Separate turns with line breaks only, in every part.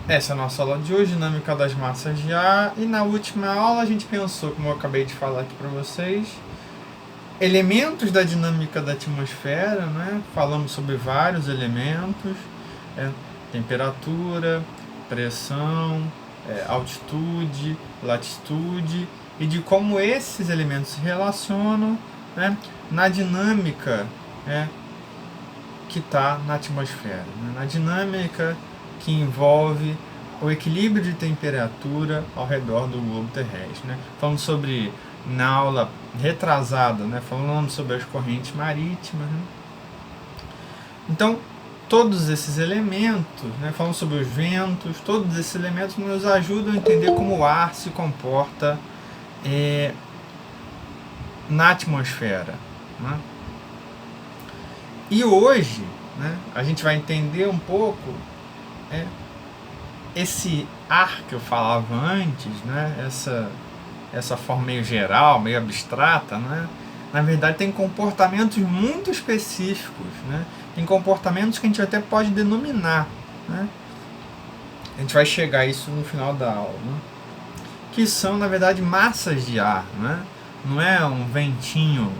Essa é a nossa aula de hoje, dinâmica das massas de ar. E na última aula a gente pensou, como eu acabei de falar aqui para vocês, elementos da dinâmica da atmosfera, né? Falamos sobre vários elementos, temperatura, pressão, altitude, latitude, e de como esses elementos se relacionam, né, na dinâmica, que está na atmosfera, né? Na dinâmica que envolve o equilíbrio de temperatura ao redor do globo terrestre, né? Falamos sobre, na aula retrasada, né, falamos sobre as correntes marítimas, né? Então, todos esses elementos, né, falamos sobre os ventos, todos esses elementos nos ajudam a entender como o ar se comporta na atmosfera, né? E hoje, né, a gente vai entender um pouco esse ar que eu falava antes, né, essa forma meio geral, meio abstrata, né, na verdade tem comportamentos muito específicos, né, tem comportamentos que a gente até pode denominar, né, a gente vai chegar a isso no final da aula, né, que são, na verdade, massas de ar, né, não é um ventinho,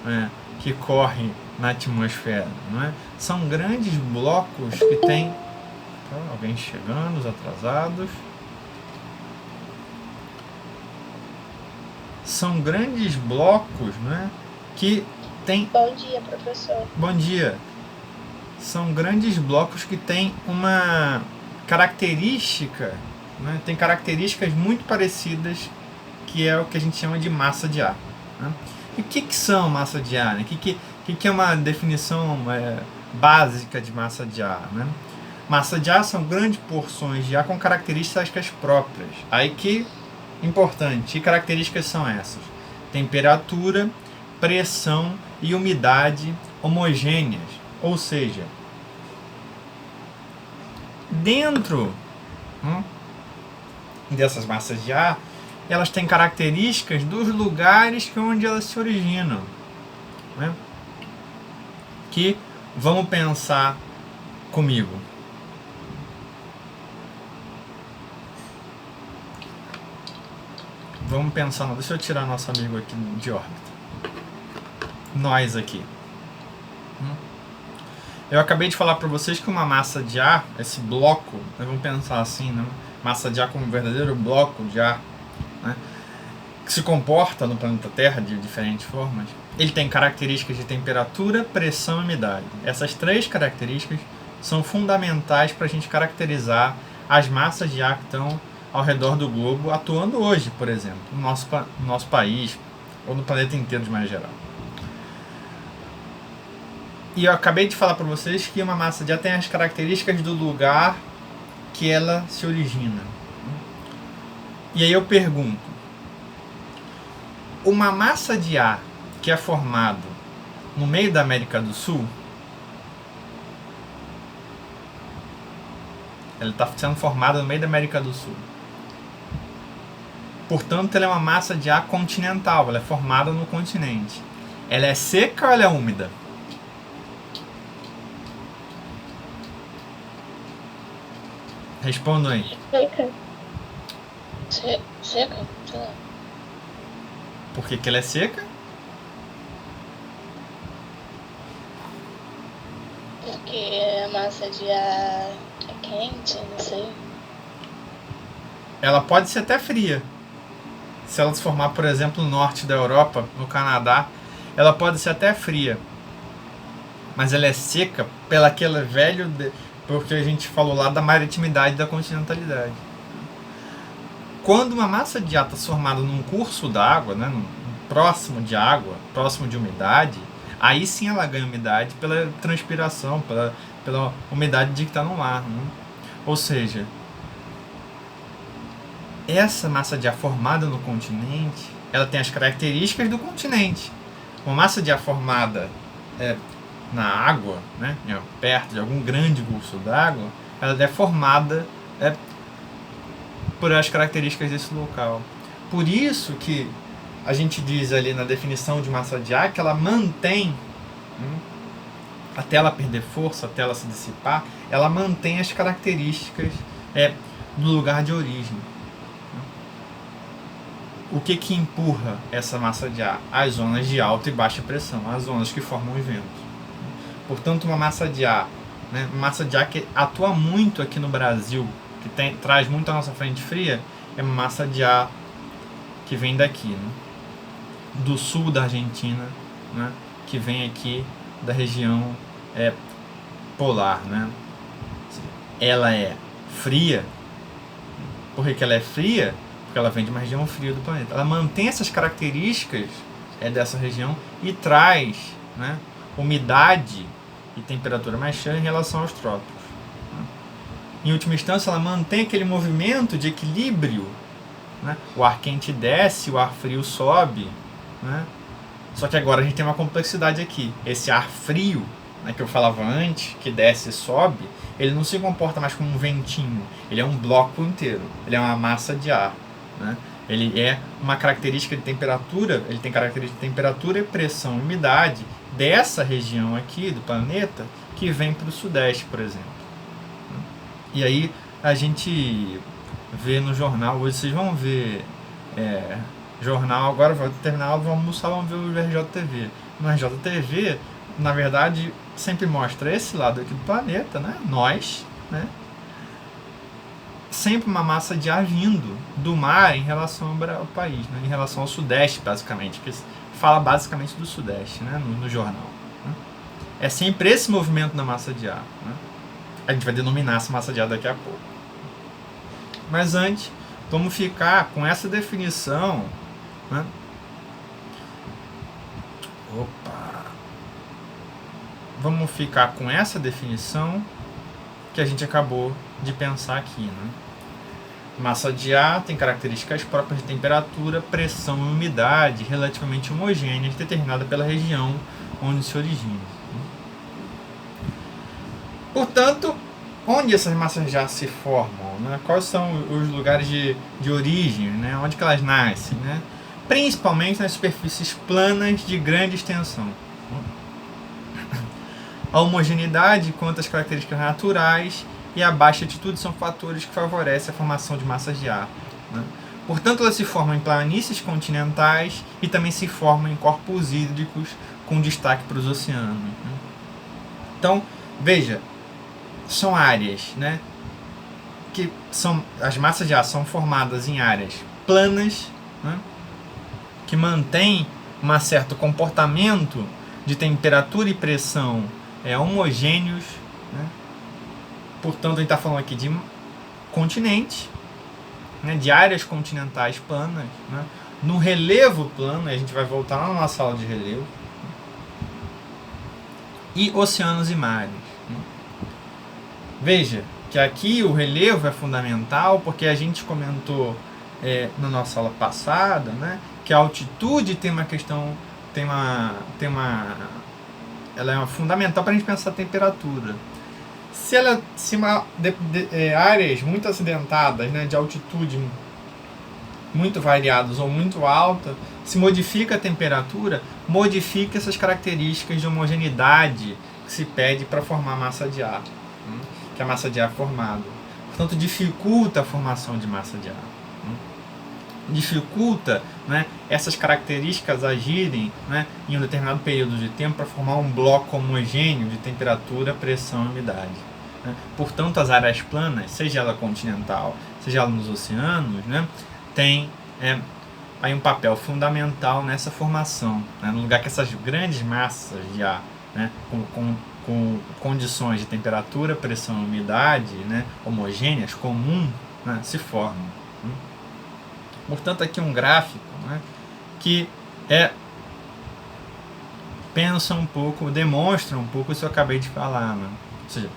né, que corre na atmosfera, não é? São grandes blocos que tem. Alguém chegando, os atrasados. São grandes blocos, né, que tem.
Bom dia, professor.
Bom dia. São grandes blocos que têm uma característica, né, tem características muito parecidas, que é o que a gente chama de massa de ar, né? E o que são massa de ar, né? O que é uma definição básica de massa de ar, né? Massa de ar são grandes porções de ar com características próprias. Aí que importante, que características são essas? Temperatura, pressão e umidade homogêneas. Ou seja, dentro dessas massas de ar, elas têm características dos lugares onde elas se originam, né? Que vamos pensar comigo. Vamos pensar, não, deixa eu tirar nosso amigo aqui de órbita. Nós aqui. Eu acabei de falar para vocês que uma massa de ar, esse bloco, vamos pensar assim, né? Massa de ar como um verdadeiro bloco de ar, né, que se comporta no planeta Terra de diferentes formas. Ele tem características de temperatura, pressão e umidade. Essas três características são fundamentais para a gente caracterizar as massas de ar que estão ao redor do globo, atuando hoje, por exemplo, no nosso país, ou no planeta inteiro de maneira geral. E eu acabei de falar para vocês que uma massa de ar tem as características do lugar que ela se origina. E aí eu pergunto, uma massa de ar que é formado no meio da América do Sul, ela está sendo formada no meio da América do Sul. Portanto, ela é uma massa de ar continental, ela é formada no continente. Ela é seca ou ela é úmida? Respondam aí.
Seca. Seca? Sei lá.
Por que ela é seca?
Porque a massa de ar é quente, não sei.
Ela pode ser até fria. Se ela se formar, por exemplo, no norte da Europa, no Canadá, ela pode ser até fria. Mas ela é seca pela aquele velho... porque a gente falou lá da maritimidade e da continentalidade. Quando uma massa de ar está formada num curso d'água, né, próximo de água, próximo de umidade, aí sim ela ganha umidade pela transpiração, pela umidade de que está no mar, né? Ou seja, essa massa de ar formada no continente, ela tem as características do continente. Uma massa de ar formada na água, né, perto de algum grande curso d'água, ela é formada por as características desse local. Por isso que a gente diz ali na definição de massa de ar que ela mantém, até ela perder força, até ela se dissipar, ela mantém as características do lugar de origem. O que empurra essa massa de ar? As zonas de alta e baixa pressão, as zonas que formam os ventos. Portanto, uma massa de ar, né, massa de ar que atua muito aqui no Brasil, que traz muito a nossa frente fria, é uma massa de ar que vem daqui, né, do sul da Argentina, né, que vem aqui da região polar. Né. Ela é fria. Por que ela é fria? Porque ela vem de uma região fria do planeta. Ela mantém essas características dessa região e traz, né, umidade e temperatura mais chã em relação aos trópicos. Em última instância, ela mantém aquele movimento de equilíbrio. Né? O ar quente desce, o ar frio sobe. Né? Só que agora a gente tem uma complexidade aqui. Esse ar frio, né, que eu falava antes, que desce e sobe, ele não se comporta mais como um ventinho. Ele é um bloco inteiro. Ele é uma massa de ar. Né? Ele é uma característica de temperatura, ele tem característica de temperatura, pressão e umidade dessa região aqui do planeta que vem para o sudeste, por exemplo. E aí a gente vê no jornal, hoje vocês vão ver jornal, agora vai terminar a aula, vamos almoçar, vamos ver o RJTV. No RJTV, na verdade, sempre mostra esse lado aqui do planeta, né? Nós, né? Sempre uma massa de ar vindo do mar em relação ao país, né? Em relação ao sudeste, basicamente, que fala basicamente do sudeste, né? no jornal. Né? É sempre esse movimento da massa de ar. Né? A gente vai denominar essa massa de ar daqui a pouco. Mas antes, vamos ficar com essa definição. Né? Vamos ficar com essa definição que a gente acabou de pensar aqui. Né? Massa de ar tem características próprias de temperatura, pressão e umidade relativamente homogêneas, determinada pela região onde se origina. Portanto, onde essas massas de ar se formam? Né? Quais são os lugares de origem? Né? Onde que elas nascem? Né? Principalmente nas superfícies planas de grande extensão. A homogeneidade quanto às características naturais e a baixa altitude são fatores que favorecem a formação de massas de ar. Né? Portanto, elas se formam em planícies continentais e também se formam em corpos hídricos com destaque para os oceanos. Né? Então, veja, são áreas, né, que são, as massas de ar são formadas em áreas planas, né, que mantêm um certo comportamento de temperatura e pressão homogêneos. Né? Portanto, a gente está falando aqui de continente, né, de áreas continentais planas, né, no relevo plano, a gente vai voltar lá na nossa aula de relevo, e oceanos e mares. Né? Veja que aqui o relevo é fundamental porque a gente comentou na nossa aula passada, né, que a altitude tem uma questão, ela é fundamental para a gente pensar a temperatura. Se áreas muito acidentadas, né, de altitude muito variadas ou muito alta, se modifica a temperatura, modifica essas características de homogeneidade que se pede para formar massa de ar, né, que é a massa de ar formada. Portanto, dificulta a formação de massa de ar. Né, dificulta, né, essas características agirem, né, em um determinado período de tempo para formar um bloco homogêneo de temperatura, pressão e umidade. Né. Portanto, as áreas planas, seja ela continental, seja ela nos oceanos, né, tem aí um papel fundamental nessa formação, né, no lugar que essas grandes massas de ar, né, com condições de temperatura, pressão e umidade, né, homogêneas, comum, né, se formam. Né. Portanto, aqui um gráfico, né, que pensa um pouco, demonstra um pouco isso que eu acabei de falar. Né? Ou seja,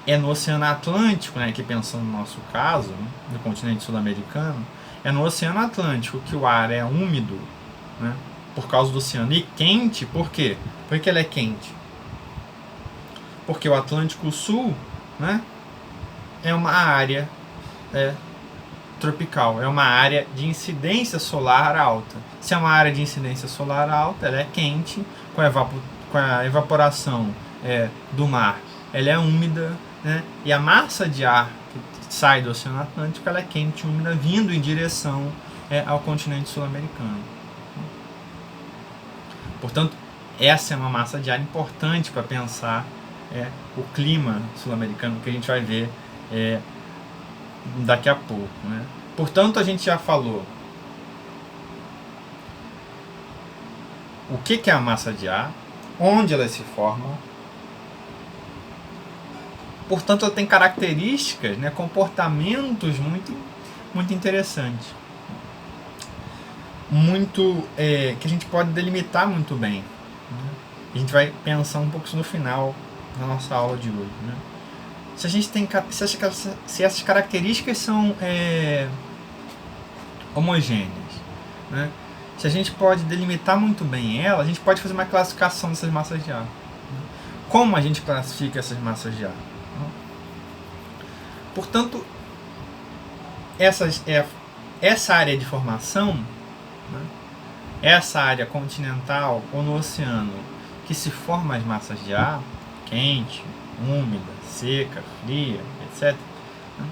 é no Oceano Atlântico, né, que pensando no nosso caso, né, no continente sul-americano, é no Oceano Atlântico que o ar é úmido, né, por causa do oceano, e quente. Por quê? Por que ele é quente? Porque o Atlântico Sul, né, é uma área tropical, é uma área de incidência solar alta. Se é uma área de incidência solar alta, ela é quente, com a evaporação do mar, ela é úmida, né, e a massa de ar que sai do Oceano Atlântico, ela é quente e úmida, vindo em direção ao continente sul-americano. Portanto, essa é uma massa de ar importante para pensar o clima sul-americano, que a gente vai ver daqui a pouco, né? Portanto, a gente já falou o que é a massa de ar, onde ela se forma. Portanto, ela tem características, né, comportamentos muito interessantes, que a gente pode delimitar muito bem, né? A gente vai pensar um pouco isso no final da nossa aula de hoje, né? Se essas características são homogêneas, né? Se a gente pode delimitar muito bem ela, a gente pode fazer uma classificação dessas massas de ar, né? Como a gente classifica essas massas de ar? Portanto, essa área de formação, né, essa área continental ou no oceano que se forma as massas de ar, quente, úmida, seca, fria, etc., né,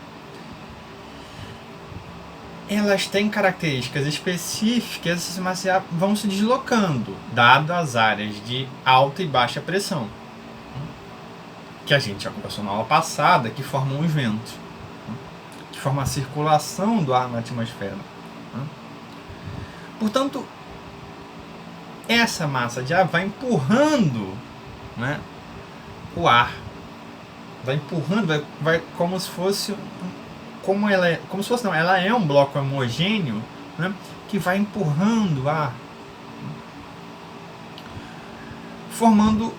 elas têm características específicas, essas massas de ar vão se deslocando, dado as áreas de alta e baixa pressão, que a gente já conversou na aula passada, que formam os ventos, que formam a circulação do ar na atmosfera. Portanto, essa massa de ar vai empurrando, né, o ar, vai empurrando, vai como se fosse, ela é um bloco homogêneo, né, que vai empurrando o ar, formando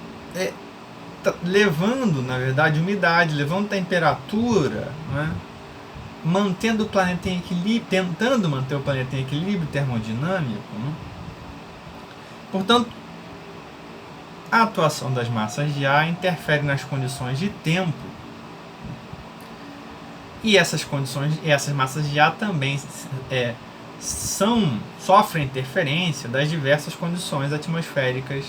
levando, na verdade, umidade, levando temperatura, né? Mantendo o planeta em equilíbrio, tentando manter o planeta em equilíbrio termodinâmico, né? Portanto, a atuação das massas de ar interfere nas condições de tempo, e essas massas de ar também sofrem interferência das diversas condições atmosféricas,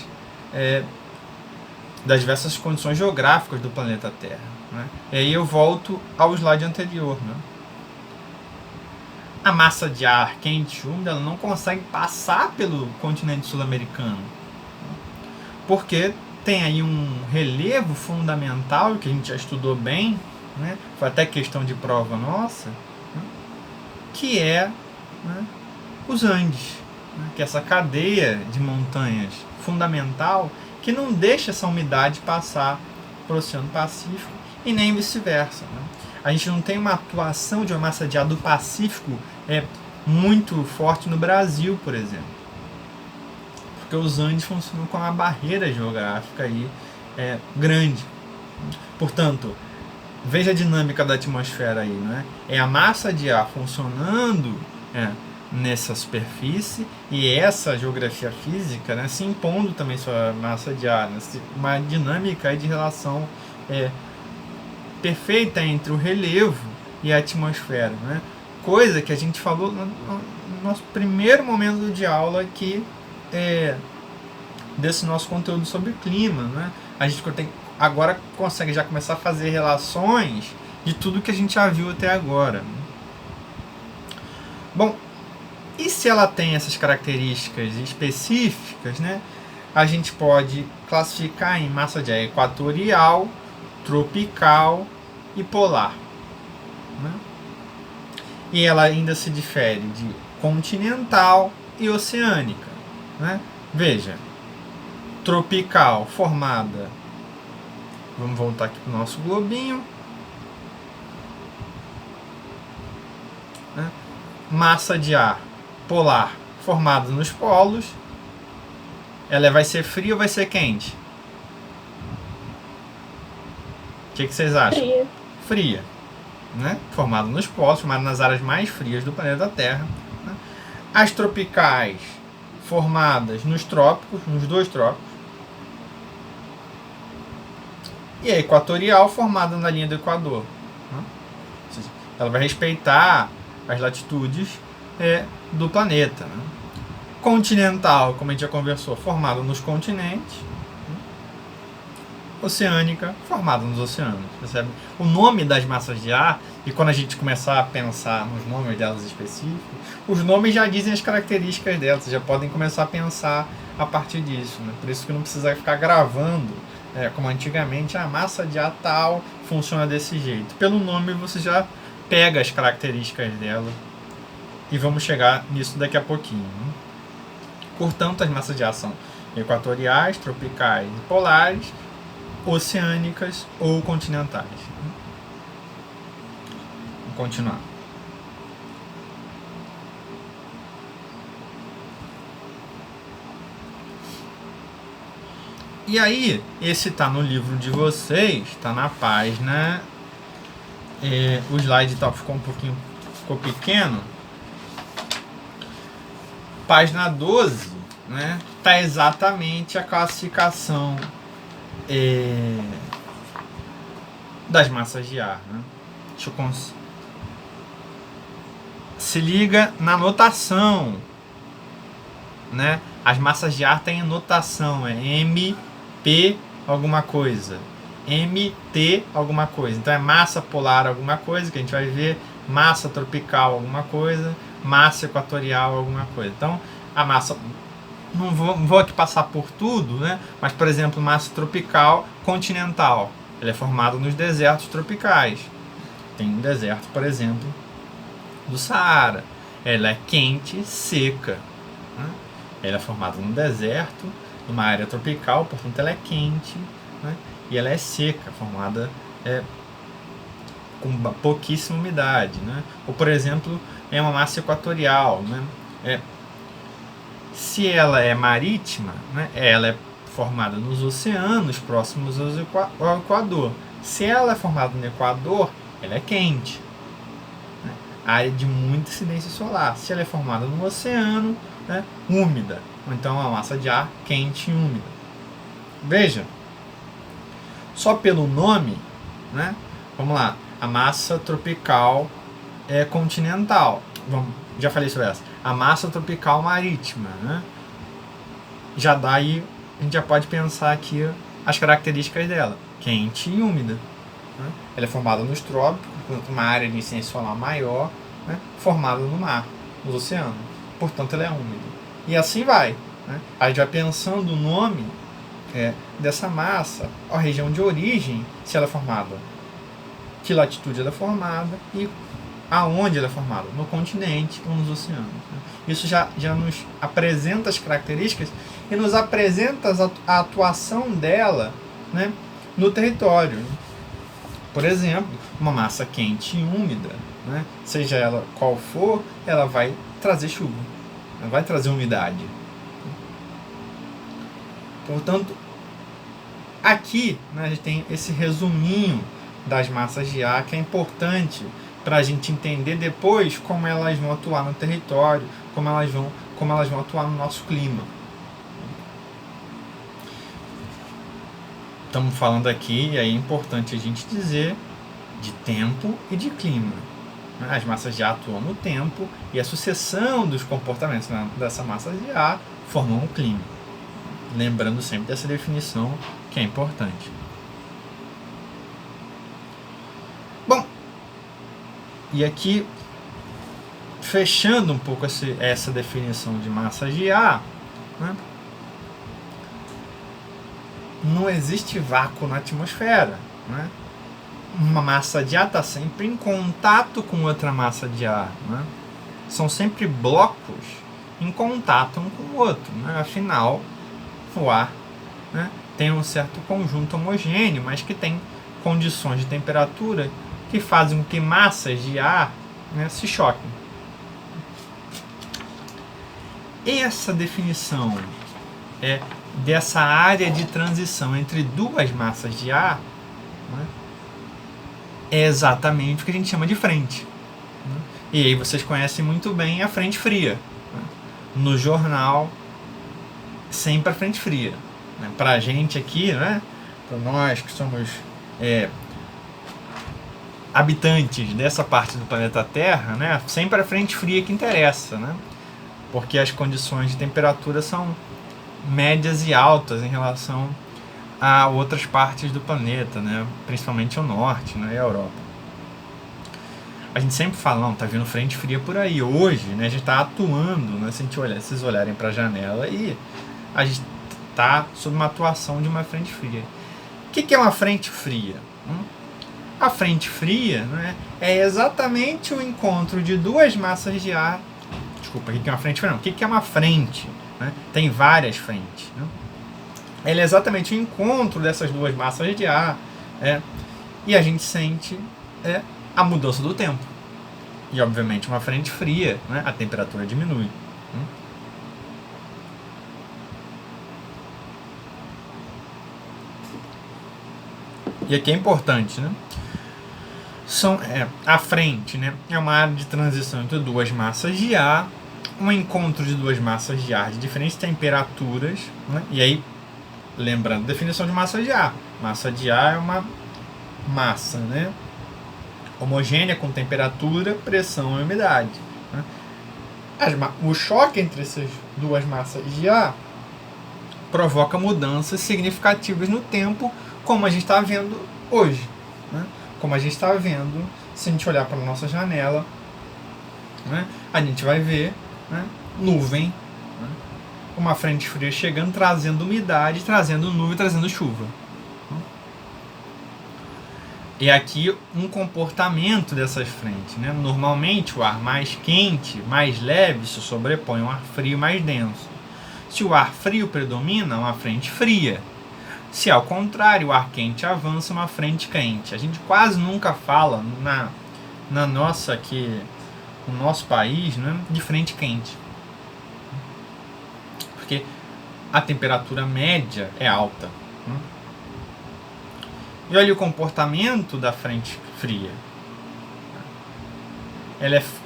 das diversas condições geográficas do planeta Terra, né? E aí eu volto ao slide anterior, né? A massa de ar quente e úmida, ela não consegue passar pelo continente sul-americano, porque tem aí um relevo fundamental que a gente já estudou bem, né? Foi até questão de prova nossa, né? Que é, né, os Andes, né? Que é essa cadeia de montanhas fundamental que não deixa essa umidade passar para o Oceano Pacífico e nem vice-versa, né? A gente não tem uma atuação de uma massa de ar do Pacífico muito forte no Brasil, por exemplo, porque os Andes funcionam como uma barreira geográfica aí, grande. Portanto, veja a dinâmica da atmosfera aí, né? É a massa de ar funcionando nessa superfície e essa geografia física, né, se impondo também sua massa de ar, né? Uma dinâmica aí de relação perfeita entre o relevo e a atmosfera, né? Coisa que a gente falou no nosso primeiro momento de aula aqui, desse nosso conteúdo sobre o clima, né? A gente agora consegue já começar a fazer relações de tudo que a gente já viu até agora, né? Bom, e se ela tem essas características específicas, né, a gente pode classificar em massa de ar equatorial, tropical e polar, né? E ela ainda se difere de continental e oceânica, né? Veja, tropical formada, vamos voltar aqui para o nosso globinho, né? Massa de ar polar formada nos polos, ela vai ser fria ou vai ser quente? O que vocês acham? Fria, né? Formada nos polos, formada nas áreas mais frias do planeta Terra, né? As tropicais formadas nos trópicos, nos dois trópicos, e a equatorial formada na linha do Equador, né? Ou seja, ela vai respeitar as latitudes do planeta, né? Continental, como a gente já conversou, formada nos continentes, né? Oceânica, formada nos oceanos, percebe? O nome das massas de ar E quando a gente começar a pensar nos nomes delas específicos, os nomes já dizem as características delas, já podem começar a pensar a partir disso, né? Por isso que não precisa ficar gravando, como antigamente, a massa de A tal funciona desse jeito. Pelo nome você já pega as características dela, e vamos chegar nisso daqui a pouquinho. Portanto, as massas de ar são equatoriais, tropicais e polares, oceânicas ou continentais. Vamos continuar. E aí, esse tá no livro de vocês, tá na página. O slide ficou pequeno. Página 12, né? Tá exatamente a classificação das massas de ar, né? Deixa eu se liga na notação, né? As massas de ar têm notação, é MP alguma coisa, MT alguma coisa. Então é massa polar alguma coisa, que a gente vai ver, massa tropical alguma coisa, massa equatorial alguma coisa. Então a massa, não vou aqui passar por tudo, né? Mas por exemplo, massa tropical continental, ela é formada nos desertos tropicais. Tem um deserto, por exemplo, do Saara. Ela é quente, seca, né? Ela é formada no deserto, numa área tropical, portanto ela é quente, né? E ela é seca, formada com pouquíssima umidade, né? Ou por exemplo, é uma massa equatorial, né? Se ela é marítima, né? Ela é formada nos oceanos próximos ao Equador. Se ela é formada no Equador, ela é quente, né? Área de muita incidência solar. Se ela é formada no oceano, né? Úmida, ou então uma massa de ar quente e úmida. Veja, só pelo nome, né? Vamos lá, a massa tropical continental. Já falei sobre essa. A massa tropical marítima, né? Já dá aí, a gente já pode pensar aqui as características dela: quente e úmida, né? Ela é formada nos trópicos, uma área de incidência solar maior, né? Formada no mar, nos oceanos. Portanto, ela é úmida. E assim vai, né? A gente vai pensando o nome dessa massa, a região de origem, se ela é formada, que latitude ela é formada e aonde ela é formada, no continente ou nos oceanos, né? Isso já nos apresenta as características e nos apresenta a atuação dela, né, no território. Por exemplo, uma massa quente e úmida, né, seja ela qual for, ela vai trazer chuva, ela vai trazer umidade. Portanto, aqui, né, a gente tem esse resuminho das massas de ar, que é importante para a gente entender depois como elas vão atuar no território, como elas vão atuar no nosso clima. Estamos falando aqui, e é importante a gente dizer, de tempo e de clima. As massas de ar atuam no tempo e a sucessão dos comportamentos dessa massa de ar formam o clima. Lembrando sempre dessa definição, que é importante. Bom, e aqui, fechando um pouco essa definição de massa de ar, né? Não existe vácuo na atmosfera, né? Uma massa de ar está sempre em contato com outra massa de ar, né? São sempre blocos em contato um com o outro, né? Afinal, o ar, né, tem um certo conjunto homogêneo, mas que tem condições de temperatura que fazem com que massas de ar, né, se choquem. Essa definição dessa área de transição entre duas massas de ar, né, é exatamente o que a gente chama de frente, né? E aí vocês conhecem muito bem a frente fria, né? No jornal, sempre a frente fria, né? Para a gente aqui, né, para nós que somos habitantes dessa parte do planeta Terra, né, sempre a frente fria que interessa, né? Porque as condições de temperatura são médias e altas em relação a outras partes do planeta, né, principalmente o norte, né, e a Europa. a gente sempre fala, não, tá vindo frente fria por aí. Hoje, né, a gente está atuando, né, se a gente olhar, se vocês olharem para a janela, e a gente está sob uma atuação de uma frente fria. O que é uma frente fria? A frente fria, né, é exatamente o encontro de duas massas de ar. Desculpa, o que é uma frente fria? Não, o que é uma frente? Né? Tem várias frentes. Né? Ela é exatamente o encontro dessas duas massas de ar, e a gente sente a mudança do tempo. E, obviamente, uma frente fria, né, a temperatura diminui. E aqui é importante, né? A frente, né, é uma área de transição entre duas massas de ar, um encontro de duas massas de ar de diferentes temperaturas, né? E aí, lembrando a definição de massa de ar. Massa de ar é uma massa, né, homogênea com temperatura, pressão e umidade. Né? O choque entre essas duas massas de ar provoca mudanças significativas no tempo, como a gente está vendo hoje. Né? Como a gente está vendo, se a gente olhar para a nossa janela, né, a gente vai ver, né, nuvem, né, uma frente fria chegando, trazendo umidade, trazendo nuvem, trazendo chuva. E aqui um comportamento dessas frentes. Né? Normalmente o ar mais quente, mais leve, se sobrepõe ao ar frio mais denso. Se o ar frio predomina, uma frente fria. Se ao contrário, o ar quente avança, uma frente quente. A gente quase nunca fala na nossa aqui, no nosso país, né, de frente quente. Porque a temperatura média é alta. Né? E olha o comportamento da frente fria.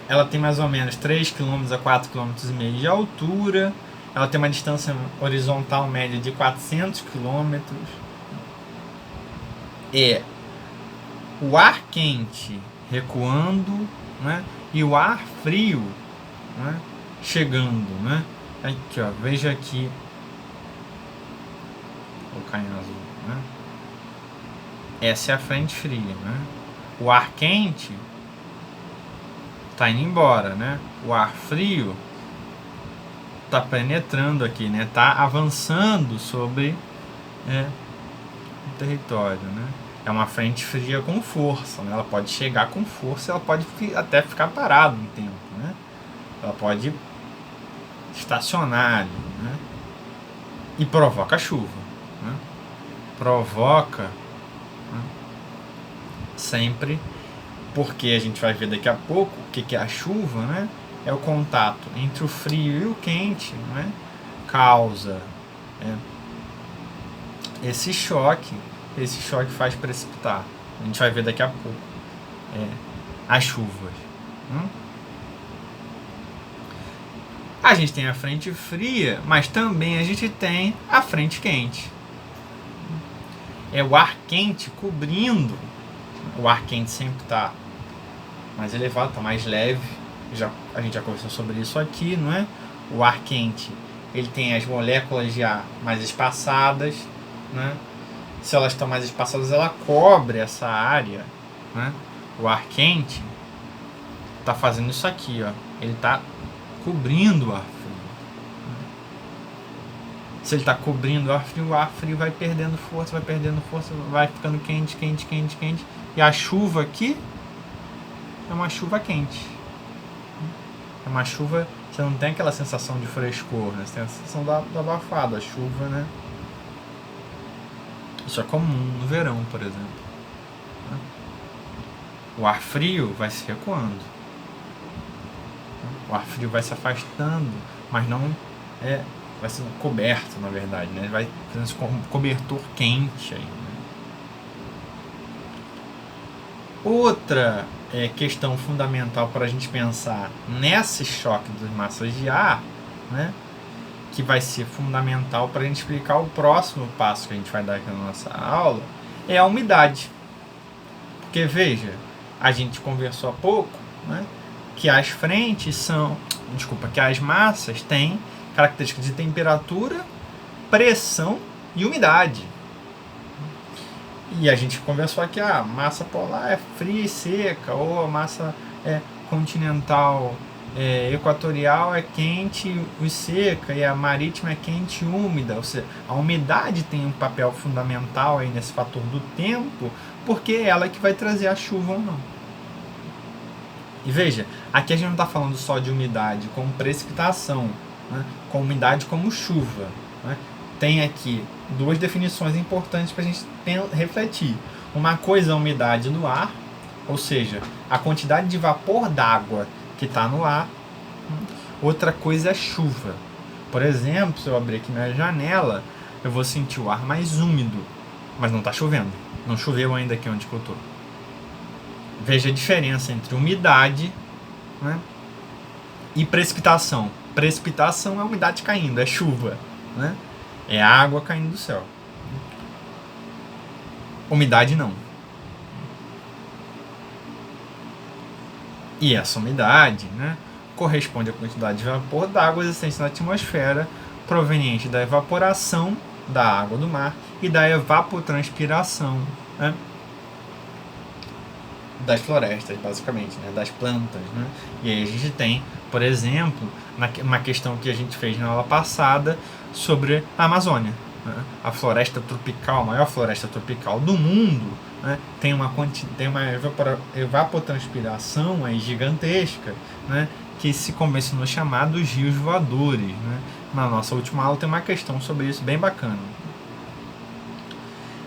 Ela tem mais ou menos 3 km a 4,5 km de altura. Ela tem uma distância horizontal média de 400 km. É o ar quente recuando, né, e o ar frio, né, chegando. Né? Aqui, ó, veja aqui. Vou colocar em azul. Né? Essa é a frente fria. Né? O ar quente está indo embora. Né? O ar frio está penetrando aqui, né? Está avançando sobre o território. Né? É uma frente fria com força. Né? Ela pode chegar com força, ela pode até ficar parada um tempo. Né? Ela pode estacionar ali, né? E provoca chuva. Né? Provoca, né, sempre, porque a gente vai ver daqui a pouco o que é a chuva, né? É o contato entre o frio e o quente, né? Causa esse choque faz precipitar. A gente vai ver daqui a pouco as chuvas. A gente tem a frente fria, mas também a gente tem a frente quente. É o ar quente cobrindo. O ar quente sempre está mais elevado, está mais leve. A gente já conversou sobre isso aqui, não é? O ar quente, ele tem as moléculas de ar mais espaçadas, né? Se elas estão mais espaçadas, ela cobre essa área, né? O ar quente está fazendo isso aqui, ó. Ele está cobrindo o ar frio. Se ele está cobrindo o ar frio vai perdendo força, vai ficando quente. E a chuva aqui é uma chuva quente. É uma chuva, você não tem aquela sensação de frescor, né? Você tem a sensação do abafado, a chuva, né? Isso é comum no verão, por exemplo. O ar frio vai se recuando. O ar frio vai se afastando, mas não vai sendo coberto, na verdade, né? Vai fazendo esse cobertor quente aí, né? Outra questão fundamental para a gente pensar nesse choque das massas de ar, né, que vai ser fundamental para a gente explicar o próximo passo que a gente vai dar aqui na nossa aula, é a umidade. Porque, veja, a gente conversou há pouco, né, que as frentes que as massas têm características de temperatura, pressão e umidade. E a gente conversou aqui, a massa polar é fria e seca, ou a massa continental equatorial é quente e seca, e a marítima é quente e úmida. Ou seja, a umidade tem um papel fundamental aí nesse fator do tempo, porque é ela que vai trazer a chuva ou não. E veja, aqui a gente não está falando só de umidade como precipitação, né, com umidade como chuva. Né. Tem aqui duas definições importantes para a gente refletir. Uma coisa é a umidade do ar, ou seja, a quantidade de vapor d'água que está no ar. Outra coisa é chuva. Por exemplo, se eu abrir aqui minha janela, eu vou sentir o ar mais úmido, mas não está chovendo. Não choveu ainda aqui onde eu estou. Veja a diferença entre umidade, né, e precipitação. Precipitação é umidade caindo, é chuva, né? É água caindo do céu. Umidade não. E essa umidade, né, corresponde à quantidade de vapor d'água existente na atmosfera, proveniente da evaporação da água do mar e da evapotranspiração, né, das florestas, basicamente, né, das plantas. Né? E aí a gente tem, por exemplo, uma questão que a gente fez na aula passada sobre a Amazônia. Né? A floresta tropical, a maior floresta tropical do mundo, né, tem uma evapotranspiração aí gigantesca, né, que se convencionou chamar dos rios voadores. Né? Na nossa última aula tem uma questão sobre isso bem bacana.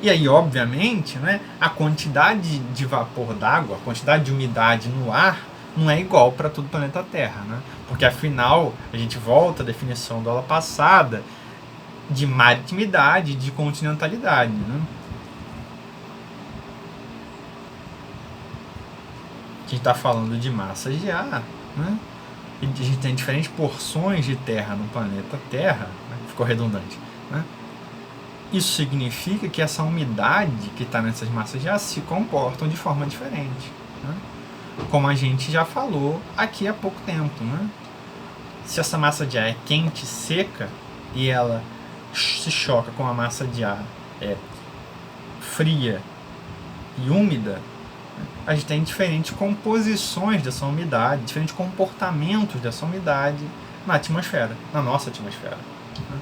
E aí, obviamente, né, a quantidade de vapor d'água, a quantidade de umidade no ar, não é igual para todo o planeta Terra. Né? Porque, afinal, a gente volta à definição da aula passada de maritimidade e de continentalidade. Né? A gente está falando de massas de ar, né? E a gente tem diferentes porções de terra no planeta Terra, né? Ficou redundante, né? Isso significa que essa umidade que está nessas massas de ar se comportam de forma diferente, né? Como a gente já falou aqui há pouco tempo. Né? Se essa massa de ar é quente e seca e ela se choca com a massa de ar fria e úmida, a gente tem diferentes composições dessa umidade, diferentes comportamentos dessa umidade na atmosfera, na nossa atmosfera. Né?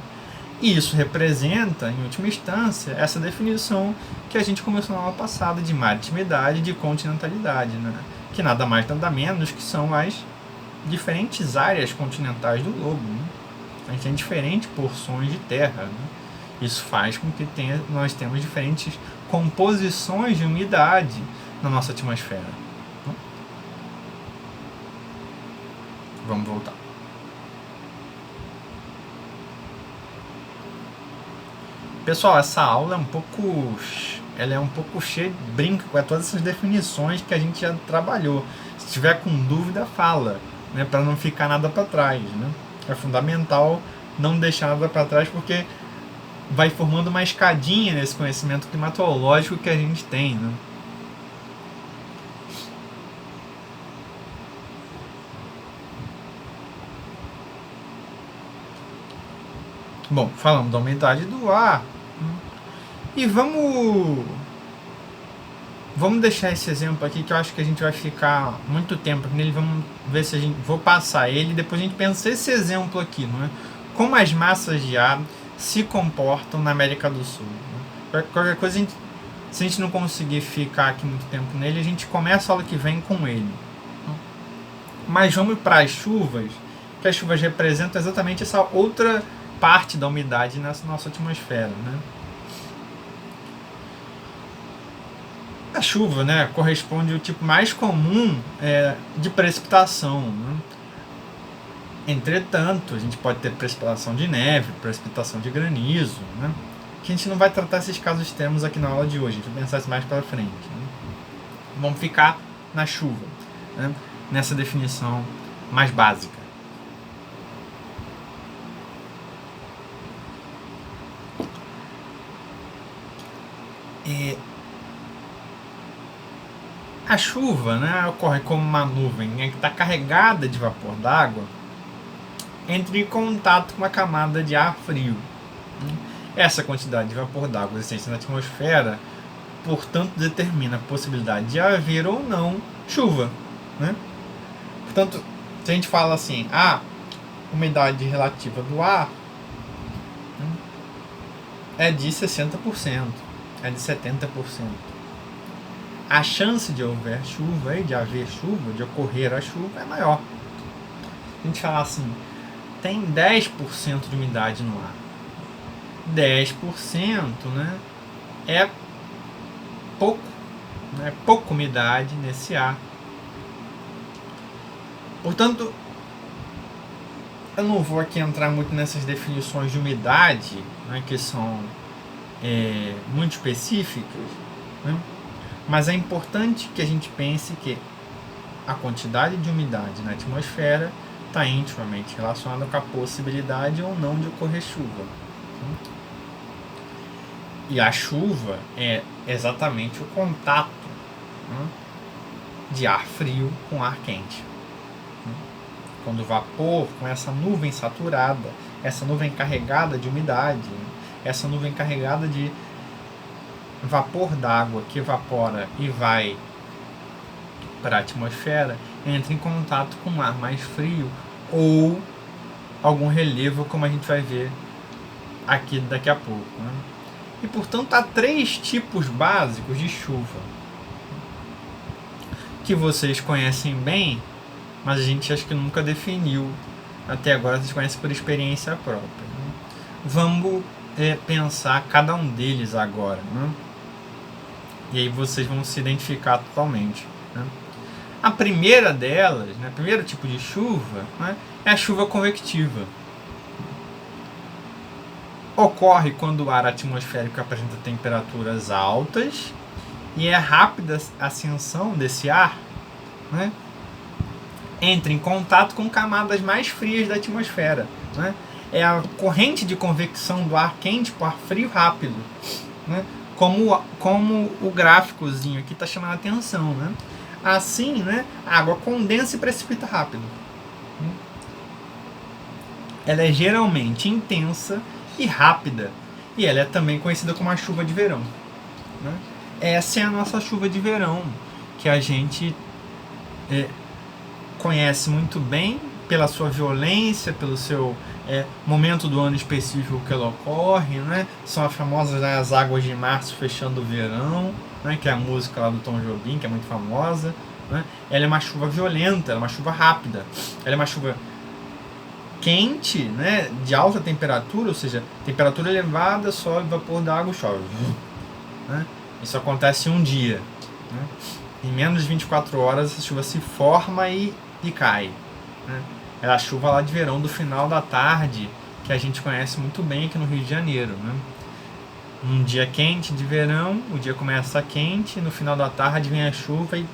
E isso representa, em última instância, essa definição que a gente começou na aula passada de maritimidade e de continentalidade, né? Que nada mais nada menos que são as diferentes áreas continentais do globo. Né? A gente tem diferentes porções de terra. Né? Isso faz com que nós temos diferentes composições de umidade na nossa atmosfera. Né? Vamos voltar. Pessoal, essa aula é um pouco cheia, brinca com todas essas definições que a gente já trabalhou. Se tiver com dúvida, fala, né, para não ficar nada para trás. Né? É fundamental não deixar nada para trás, porque vai formando uma escadinha nesse conhecimento climatológico que a gente tem. Né? Bom, falamos da umidade do ar. E vamos deixar esse exemplo aqui, que eu acho que a gente vai ficar muito tempo nele. Vamos ver se vou passar ele, depois a gente pensa esse exemplo aqui, não é? Como as massas de ar se comportam na América do Sul. Né? Qualquer coisa, se a gente não conseguir ficar aqui muito tempo nele, a gente começa a aula que vem com ele. Mas vamos para as chuvas, que as chuvas representam exatamente essa outra parte da umidade nessa nossa atmosfera. Né? A chuva, né, corresponde ao tipo mais comum de precipitação. Né? Entretanto, a gente pode ter precipitação de neve, precipitação de granizo, né? Que a gente não vai tratar esses casos extremos aqui na aula de hoje, a gente vai pensar isso mais para frente. Né? Vamos ficar na chuva, né? Nessa definição mais básica. A chuva, né, ocorre como uma nuvem que está carregada de vapor d'água, entra em contato com uma camada de ar frio. Essa quantidade de vapor d'água existente na atmosfera portanto determina a possibilidade de haver ou não chuva, né? Portanto, se a gente fala assim, a umidade relativa do ar é de 60%, é de 70%. A chance de haver chuva, de ocorrer a chuva, é maior. A gente fala assim, tem 10% de umidade no ar. 10%, né, é pouco, né, pouca umidade nesse ar. Portanto, eu não vou aqui entrar muito nessas definições de umidade, né, que são muito específicas, né, mas é importante que a gente pense que a quantidade de umidade na atmosfera está intimamente relacionada com a possibilidade ou não de ocorrer chuva. E a chuva é exatamente o contato, né, de ar frio com ar quente. Quando o vapor, com essa nuvem saturada, essa nuvem carregada de umidade, essa nuvem carregada de vapor d'água que evapora e vai para a atmosfera, entra em contato com um ar mais frio ou algum relevo, como a gente vai ver aqui daqui a pouco, né? E portanto há 3 tipos básicos de chuva que vocês conhecem bem, mas a gente acho que nunca definiu até agora, vocês conhecem por experiência própria, né? Vamos pensar cada um deles agora, né? E aí vocês vão se identificar totalmente, né? A primeira delas, né, o primeiro tipo de chuva, né, é a chuva convectiva. Ocorre quando o ar atmosférico apresenta temperaturas altas e é rápida a ascensão desse ar, né, entra em contato com camadas mais frias da atmosfera, né? É a corrente de convecção do ar quente para o ar frio rápido, né? Como o gráficozinho aqui está chamando a atenção, né? Assim, né, a água condensa e precipita rápido. Ela é geralmente intensa e rápida, e ela é também conhecida como a chuva de verão, né? Essa é a nossa chuva de verão, que a gente conhece muito bem pela sua violência, pelo seu momento do ano específico que ela ocorre, né? São as famosas, né, as águas de março fechando o verão, né, que é a música lá do Tom Jobim, que é muito famosa, né? Ela é uma chuva violenta, ela é uma chuva rápida, ela é uma chuva quente, né, de alta temperatura, ou seja, temperatura elevada, sobe, vapor da água, chove, né? Isso acontece em um dia, né? Em menos de 24 horas essa chuva se forma e cai, né? É a chuva lá de verão do final da tarde, que a gente conhece muito bem aqui no Rio de Janeiro, né? Um dia quente de verão, o dia começa quente, no final da tarde vem a chuva e